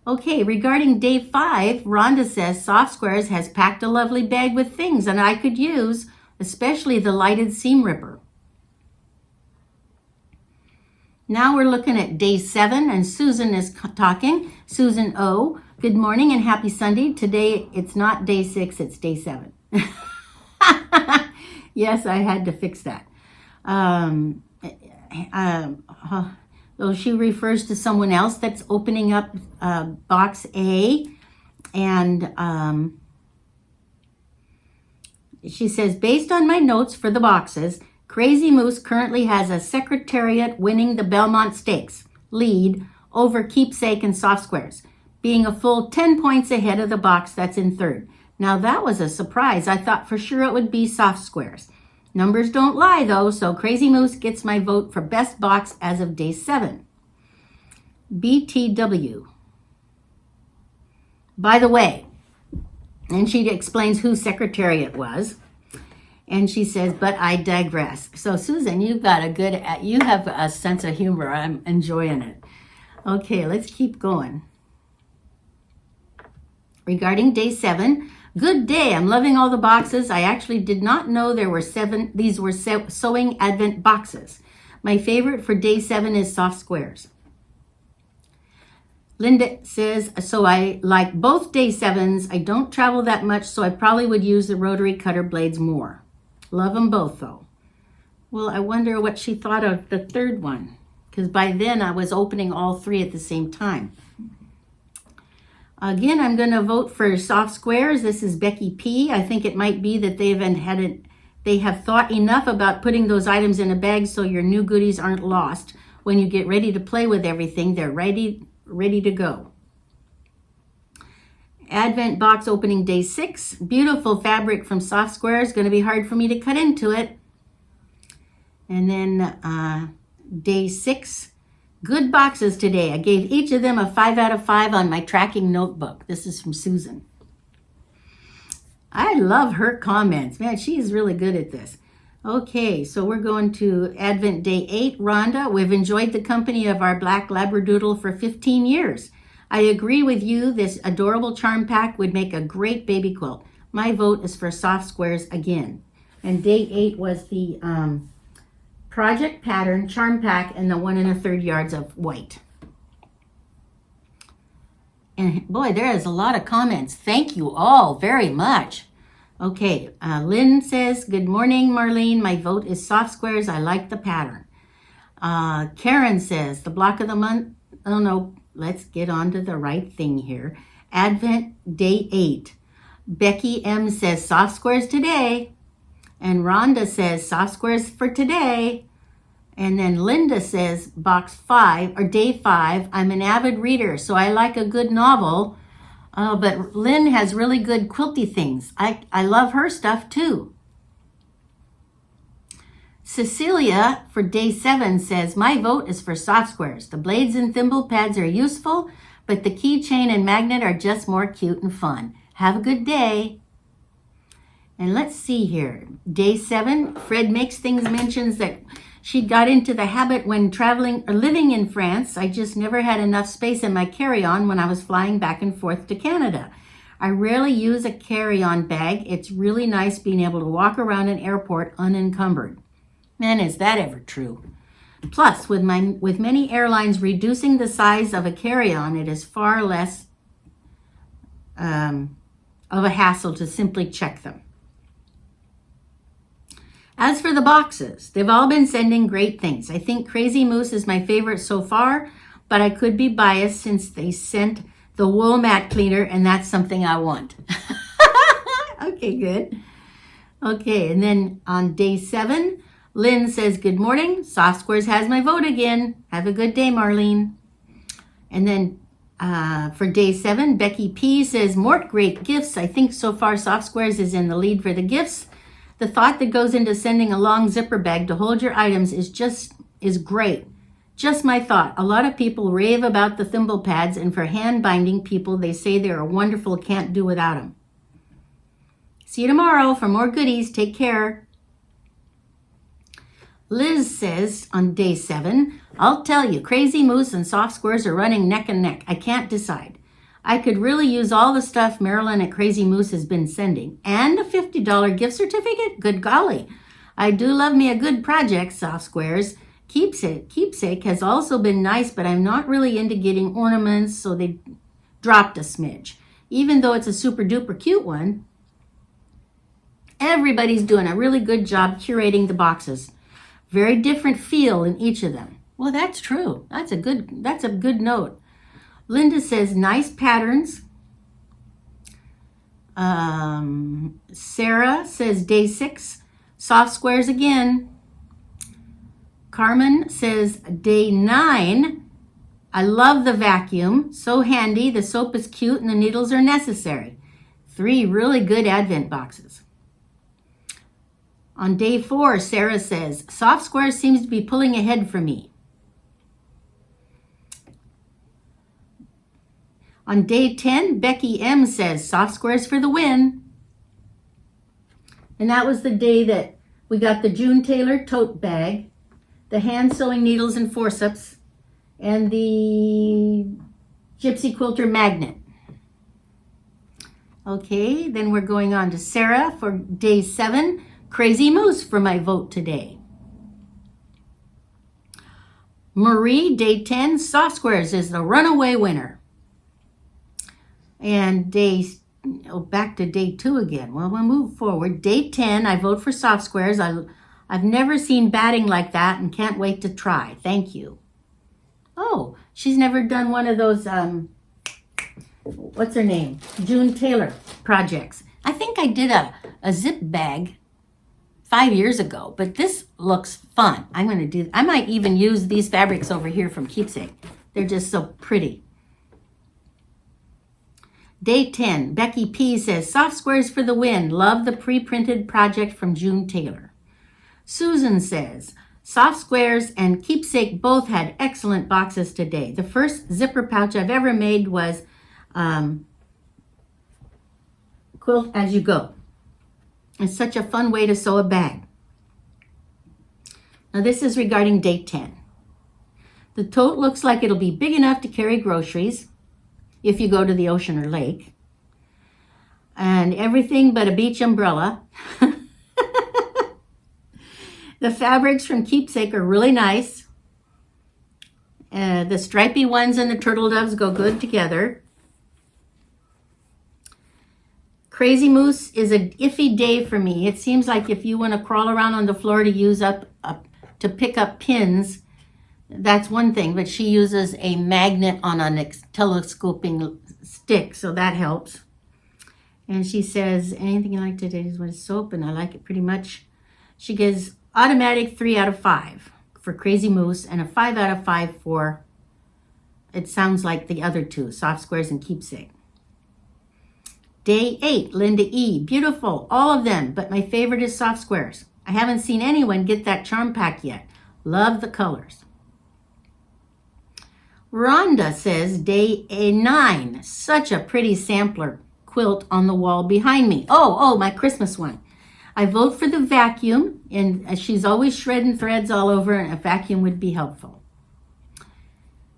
Okay, regarding day 5, Rhonda says Soft Squares has packed a lovely bag with things and I could use, especially the lighted seam ripper. Now we're looking at day 7 and Susan is talking. Susan O, good morning and happy Sunday. Today it's not day 6, it's day 7. Yes, I had to fix that. So she refers to someone else that's opening up box A, and She says, based on my notes for the boxes, Crazy Moose currently has a Secretariat winning the Belmont Stakes lead over Keepsake and Soft Squares, being a full 10 points ahead of the box that's in third. Now that was a surprise. I thought for sure it would be Soft Squares. Numbers don't lie though, so Crazy Moose gets my vote for best box as of day 7. BTW. By the way, and she explains who Secretariat was. And she says, but I digress. So Susan, you have a sense of humor. I'm enjoying it. Okay, let's keep going. Regarding day 7, good day. I'm loving all the boxes. I actually did not know there were 7. These were sewing advent boxes. My favorite for day 7 is Soft Squares. Linda says, so I like both day 7s. I don't travel that much, so I probably would use the rotary cutter blades more. Love them both though. Well, I wonder what she thought of the third one, because by then I was opening all 3 at the same time. Again, I'm going to vote for Soft Squares. This is Becky P. I think it might be that they have thought enough about putting those items in a bag so your new goodies aren't lost. When you get ready to play with everything, they're ready to go. Advent box opening day 6. Beautiful fabric from Soft Squares. Going to be hard for me to cut into it. And then day 6. Good boxes today. I gave each of them a 5 out of 5 on my tracking notebook. This is from Susan. I love her comments. Man, she is really good at this. Okay, so we're going to Advent Day 8. Rhonda, we've enjoyed the company of our black Labradoodle for 15 years. I agree with you. This adorable charm pack would make a great baby quilt. My vote is for Soft Squares again. And Day 8 was the project pattern charm pack and the 1 1/3 yards of white. And boy, there is a lot of comments. Thank you all very much. Okay, Lynn says, good morning, Marlene. My vote is Soft Squares. I like the pattern. Karen says, the block of the month. Oh, no, let's get on to the right thing here. Advent Day 8. Becky M says, Soft Squares today. And Rhonda says, Soft Squares for today. And then Linda says, box 5, or day 5. I'm an avid reader, so I like a good novel. But Lynn has really good quilty things. I love her stuff too. Cecilia for day 7 says, my vote is for Soft Squares. The blades and thimble pads are useful, but the keychain and magnet are just more cute and fun. Have a good day. And let's see here. Day 7, Fred Makes Things mentions that she got into the habit when traveling or living in France. I just never had enough space in my carry-on when I was flying back and forth to Canada. I rarely use a carry-on bag. It's really nice being able to walk around an airport unencumbered. Man, is that ever true? Plus, with many airlines reducing the size of a carry-on, it is far less of a hassle to simply check them. As for the boxes, they've all been sending great things. I think Crazy Moose is my favorite so far, but I could be biased since they sent the wool mat cleaner, and that's something I want. Okay, good. Okay, and then on day 7, Lynn says, good morning. Soft Squares has my vote again. Have a good day, Marlene. And then for day 7, Becky P says, Mort, great gifts. I think so far Soft Squares is in the lead for the gifts. The thought that goes into sending a long zipper bag to hold your items is great. Just my thought. A lot of people rave about the thimble pads, and for hand binding people, they say they are wonderful, can't do without them. See you tomorrow for more goodies. Take care. Liz says on day 7, I'll tell you, Crazy Moose and Soft Squares are running neck and neck. I can't decide. I could really use all the stuff Marilyn at Crazy Moose has been sending. And a $50 gift certificate? Good golly. I do love me a good project, Soft Squares. Keepsake has also been nice, but I'm not really into getting ornaments, so they dropped a smidge. Even though it's a super duper cute one, everybody's doing a really good job curating the boxes. Very different feel in each of them. Well, that's true. That's a good note. Linda says, nice patterns. Sarah says day 6, soft squares again. Carmen says day 9, I love the vacuum, so handy, the soap is cute and the needles are necessary. 3 really good Advent boxes. On day 4, Sarah says, soft squares seems to be pulling ahead for me. On day 10, Becky M says, soft squares for the win. And that was the day that we got the June Taylor tote bag, the hand sewing needles and forceps, and the Gypsy Quilter magnet. Okay, then we're going on to Sarah for day 7, Crazy Moose for my vote today. Marie, day 10, soft squares is the runaway winner. And back to day 2 again. Well, we'll move forward. Day 10, I vote for soft squares. I've never seen batting like that and can't wait to try. Thank you. Oh, she's never done one of those, what's her name? June Taylor projects. I think I did a zip bag 5 years ago, but this looks fun. I might even use these fabrics over here from Keepsake. They're just so pretty. Day 10, Becky P says, soft squares for the win. Love the pre-printed project from June Taylor. Susan says, soft squares and Keepsake both had excellent boxes today. The first zipper pouch I've ever made was Quilt As You Go. It's such a fun way to sew a bag. Now this is regarding day 10. The tote looks like it'll be big enough to carry groceries if you go to the ocean or lake. And everything but a beach umbrella. The fabrics from Keepsake are really nice. The stripy ones and the turtle doves go good together. Crazy Moose is an iffy day for me. It seems like if you want to crawl around on the floor to pick up pins, that's one thing, but she uses a magnet on a telescoping stick, so that helps. And she says, anything you like today is with soap, and I like it pretty much. She gives automatic 3 out of 5 for Crazy Moose, and a 5 out of 5 for, it sounds like the other 2, Soft Squares and Keepsake. Day 8, Linda E. Beautiful, all of them, but my favorite is Soft Squares. I haven't seen anyone get that charm pack yet. Love the colors. Rhonda says, day 9, such a pretty sampler quilt on the wall behind me. Oh, my Christmas one. I vote for the vacuum, and she's always shredding threads all over, and a vacuum would be helpful.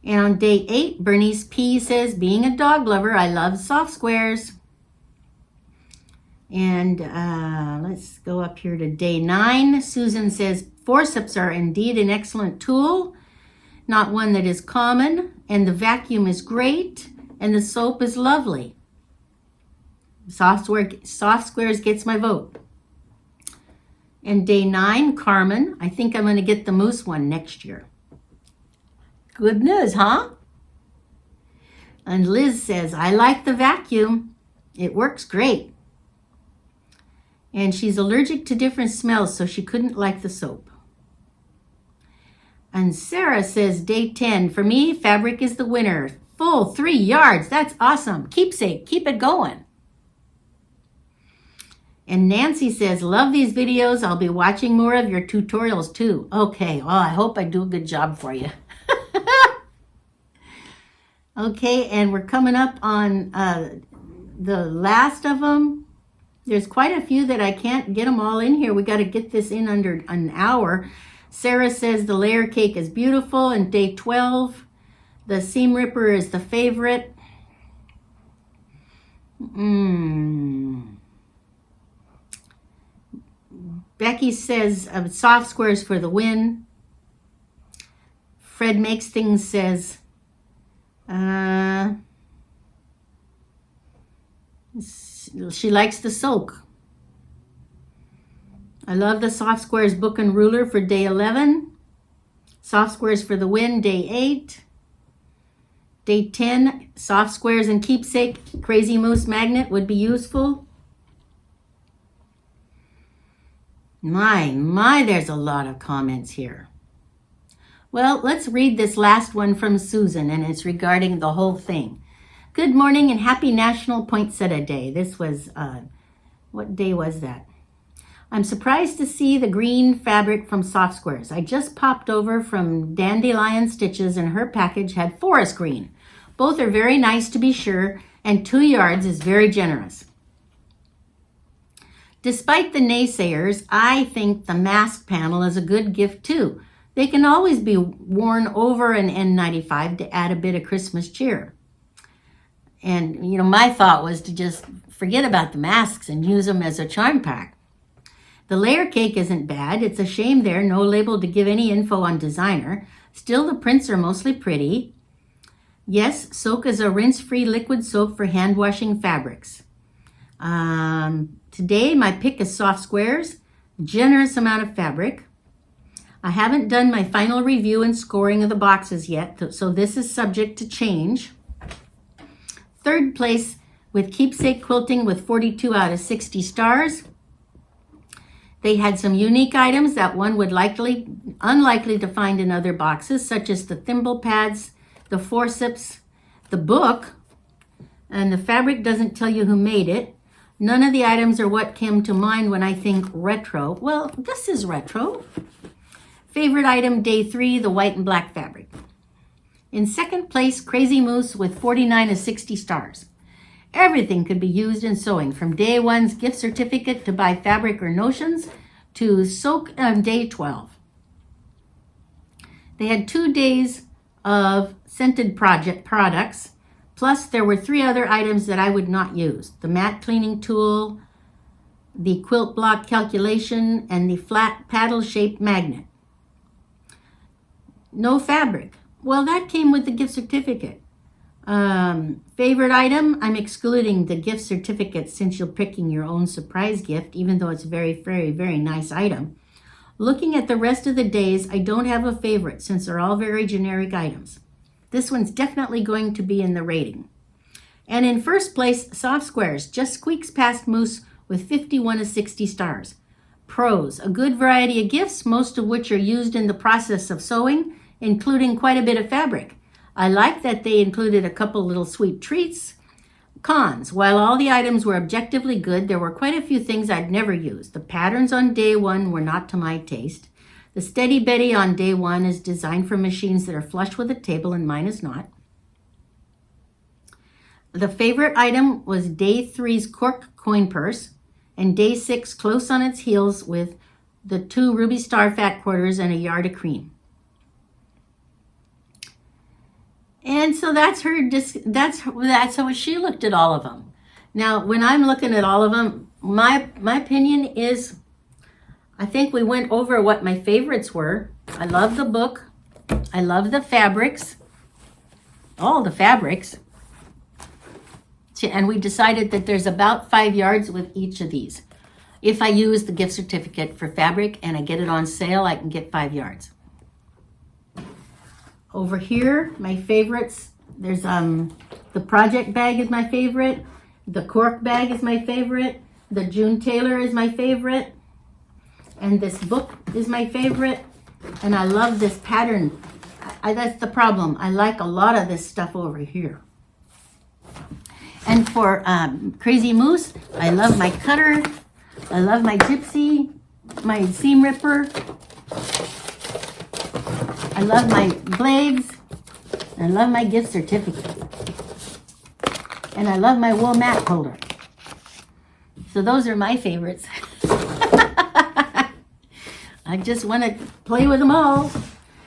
And on day 8, Bernice P says, being a dog lover, I love soft squares. And let's go up here to day 9. Susan says, forceps are indeed an excellent tool, not one that is common, and the vacuum is great, and the soap is lovely. Soft Squares gets my vote. And day 9, Carmen, I think I'm going to get the moose one next year. Good news, huh? And Liz says, I like the vacuum. It works great. And she's allergic to different smells, so she couldn't like the soap. And Sarah says, day 10, for me, fabric is the winner. Full 3 yards. That's awesome. Keepsake, keep it going. And Nancy says, love these videos. I'll be watching more of your tutorials too. Okay, well, I hope I do a good job for you. Okay, and we're coming up on the last of them. There's quite a few that I can't get them all in here. We got to get this in under an hour. Sarah says the layer cake is beautiful. And day 12, the seam ripper is the favorite. Becky says soft squares for the win. Fred Makes Things says she likes the soak. I love the Soft Squares book and ruler for day 11. Soft Squares for the win, day 8. Day 10, Soft Squares and Keepsake Crazy Moose magnet would be useful. My, there's a lot of comments here. Well, let's read this last one from Susan, and it's regarding the whole thing. Good morning and happy National Poinsettia Day. This was, what day was that? I'm surprised to see the green fabric from Soft Squares. I just popped over from Dandelion Stitches and her package had forest green. Both are very nice to be sure, and 2 yards is very generous. Despite the naysayers, I think the mask panel is a good gift too. They can always be worn over an N95 to add a bit of Christmas cheer. And, you know, my thought was to just forget about the masks and use them as a charm pack. The layer cake isn't bad. It's a shame there, no label to give any info on designer. Still, the prints are mostly pretty. Yes, Soak is a rinse-free liquid soap for hand-washing fabrics. Today, my pick is Soft Squares, generous amount of fabric. I haven't done my final review and scoring of the boxes yet, so this is subject to change. Third place with Keepsake Quilting with 42 out of 60 stars. They had some unique items that one would unlikely to find in other boxes, such as the thimble pads, the forceps, the book, and the fabric doesn't tell you who made it. None of the items are what came to mind when I think retro. Well, this is retro. Favorite item, day 3, the white and black fabric. In second place, Crazy Moose with 49 of 60 stars. Everything could be used in sewing, from day 1's gift certificate to buy fabric or notions to Soak on day 12. They had 2 days of scented products, plus there were 3 other items that I would not use. The mat cleaning tool, the quilt block calculation, and the flat paddle-shaped magnet. No fabric. Well, that came with the gift certificate. Favorite item, I'm excluding the gift certificate since you're picking your own surprise gift, even though it's a very, very, very nice item. Looking at the rest of the days, I don't have a favorite since they're all very generic items. This one's definitely going to be in the rating. And in first place, Soft Squares, just squeaks past Moose with 51 of 60 stars. Pros, a good variety of gifts, most of which are used in the process of sewing, including quite a bit of fabric. I like that they included a couple little sweet treats. Cons, while all the items were objectively good, there were quite a few things I'd never used. The patterns on day 1 were not to my taste. The Steady Betty on day 1 is designed for machines that are flush with a table, and mine is not. The favorite item was day 3's cork coin purse, and day 6 close on its heels with the 2 Ruby Star fat quarters and a yard of cream. And so that's how she looked at all of them. Now, when I'm looking at all of them, my opinion is, I think we went over what my favorites were. I love the book. I love the fabrics, all the fabrics. And we decided that there's about 5 yards with each of these. If I use the gift certificate for fabric and I get it on sale, I can get 5 yards. Over here, my favorites, there's the project bag is my favorite. The cork bag is my favorite. The June Taylor is my favorite. And this book is my favorite. And I love this pattern. That's the problem. I like a lot of this stuff over here. And for Crazy Moose, I love my cutter. I love my gypsy, my seam ripper. I love my blades. I love my gift certificate. And I love my wool mat holder. So those are my favorites. I just want to play with them all.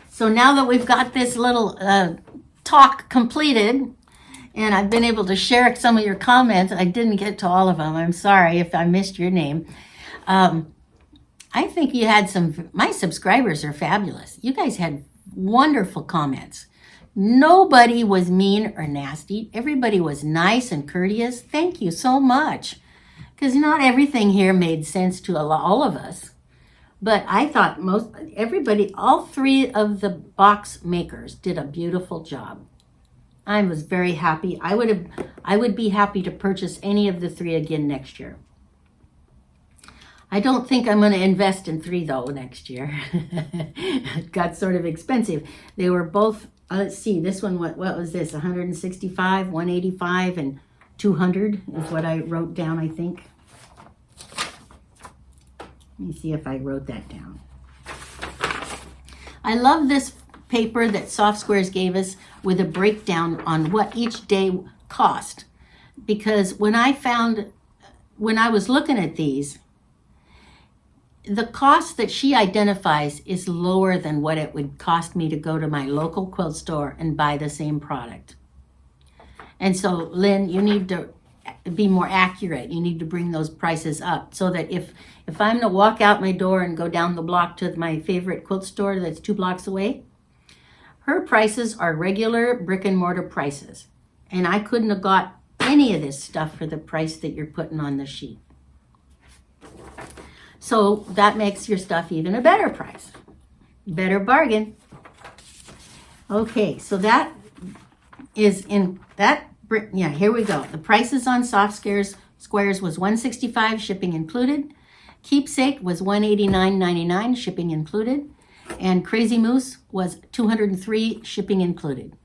So now that we've got this little talk completed, and I've been able to share some of your comments, I didn't get to all of them. I'm sorry if I missed your name. I think you had my subscribers are fabulous. You guys had wonderful comments. Nobody was mean or nasty. Everybody was nice and courteous. Thank you so much. Because not everything here made sense to all of us. But I thought all 3 of the box makers did a beautiful job. I was very happy. I would be happy to purchase any of the 3 again next year. I don't think I'm going to invest in 3 though next year. It got sort of expensive. They were both, let's see, this one, what was this? 165, 185, and 200 is what I wrote down, I think. Let me see if I wrote that down. I love this paper that Soft Squares gave us with a breakdown on what each day cost. Because when I was looking at these, the cost that she identifies is lower than what it would cost me to go to my local quilt store and buy the same product. And so, Lynn, you need to be more accurate. You need to bring those prices up so that if I'm going to walk out my door and go down the block to my favorite quilt store that's 2 blocks away, her prices are regular brick and mortar prices. And I couldn't have got any of this stuff for the price that you're putting on the sheet. So that makes your stuff even a better price. Better bargain. Okay, so that is in that, yeah, here we go. The prices on Soft Squares was $165, shipping included. Keepsake was $189.99, shipping included. And Crazy Moose was $203, shipping included.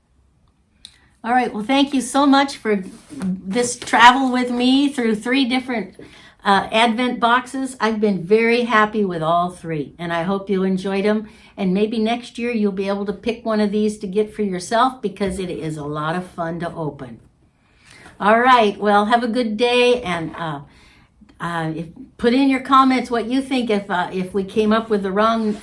All right, well, thank you so much for this travel with me through 3 different Advent boxes. I've been very happy with all 3, and I hope you enjoyed them. And maybe next year you'll be able to pick one of these to get for yourself because it is a lot of fun to open. All right, well, have a good day, and put in your comments what you think if we came up with the wrong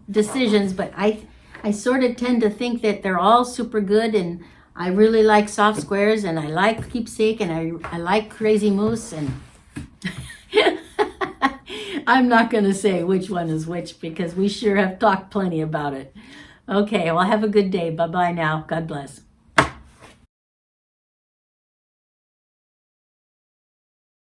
decisions. But I sort of tend to think that they're all super good, and I really like Soft Squares, and I like Keepsake, and I like Crazy Moose, and I'm not going to say which one is which because we sure have talked plenty about it. Okay, well, have a good day. Bye-bye now. God bless.